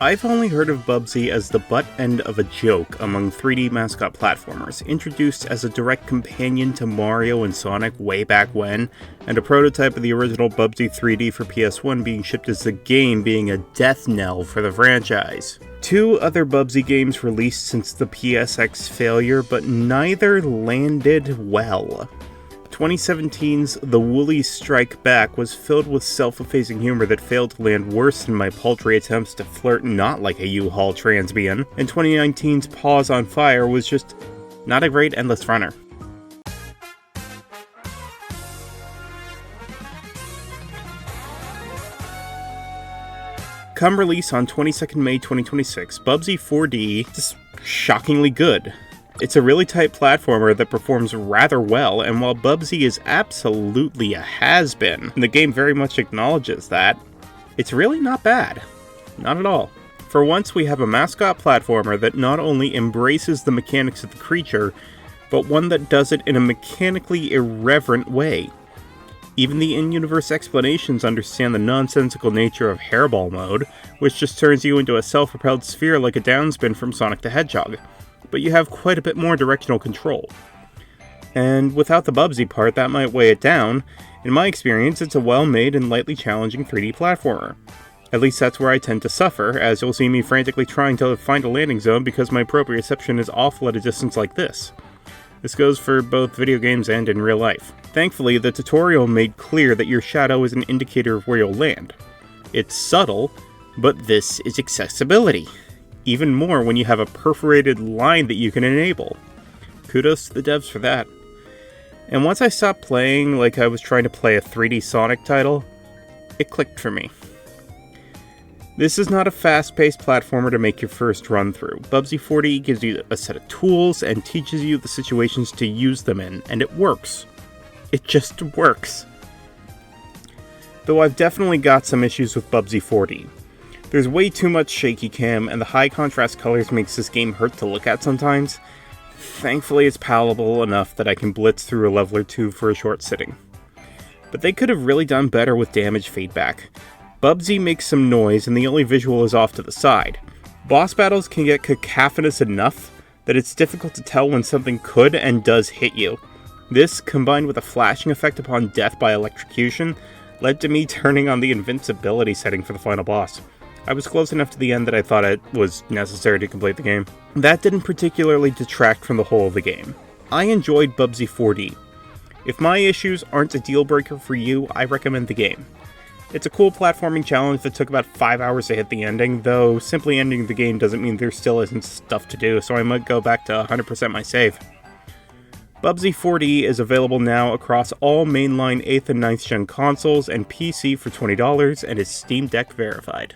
I've only heard of Bubsy as the butt end of a joke among 3D mascot platformers, introduced as a direct companion to Mario and Sonic way back when, and a prototype of the original Bubsy 3D for PS1 being shipped as the game being a death knell for the franchise. 2 other Bubsy games released since the PSX failure, but neither landed well. 2017's The Woolies Strike Back was filled with self-effacing humor that failed to land worse than my paltry attempts to flirt not like a U-Haul transbian, and 2019's Paws on Fire was just not a great endless runner. Come release on 22nd May 2026, Bubsy 4D is shockingly good. It's a really tight platformer that performs rather well, and while Bubsy is absolutely a has-been, and the game very much acknowledges that, it's really not bad. Not at all. For once, we have a mascot platformer that not only embraces the mechanics of the creature, but one that does it in a mechanically irreverent way. Even the in-universe explanations understand the nonsensical nature of Hairball mode, which just turns you into a self-propelled sphere like a downspin from Sonic the Hedgehog. But you have quite a bit more directional control. And without the Bubsy part, that might weigh it down. In my experience, it's a well-made and lightly challenging 3D platformer. At least that's where I tend to suffer, as you'll see me frantically trying to find a landing zone because my proprioception is awful at a distance like this. This goes for both video games and in real life. Thankfully, the tutorial made clear that your shadow is an indicator of where you'll land. It's subtle, but this is accessibility. Even more when you have a perforated line that you can enable. Kudos to the devs for that. And once I stopped playing like I was trying to play a 3D Sonic title, it clicked for me. This is not a fast-paced platformer to make your first run through. Bubsy 4D gives you a set of tools and teaches you the situations to use them in, and it works. It just works. Though I've definitely got some issues with Bubsy 4D. There's way too much shaky cam, and the high contrast colors makes this game hurt to look at sometimes. Thankfully, it's palatable enough that I can blitz through a level or two for a short sitting. But they could have really done better with damage feedback. Bubsy makes some noise, and the only visual is off to the side. Boss battles can get cacophonous enough that it's difficult to tell when something could and does hit you. This, combined with a flashing effect upon death by electrocution, led to me turning on the invincibility setting for the final boss. I was close enough to the end that I thought it was necessary to complete the game. That didn't particularly detract from the whole of the game. I enjoyed Bubsy 4D. If my issues aren't a deal breaker for you, I recommend the game. It's a cool platforming challenge that took about 5 hours to hit the ending, though simply ending the game doesn't mean there still isn't stuff to do, so I might go back to 100% my save. Bubsy 4D is available now across all mainline 8th and 9th gen consoles and PC for $20 and is Steam Deck verified.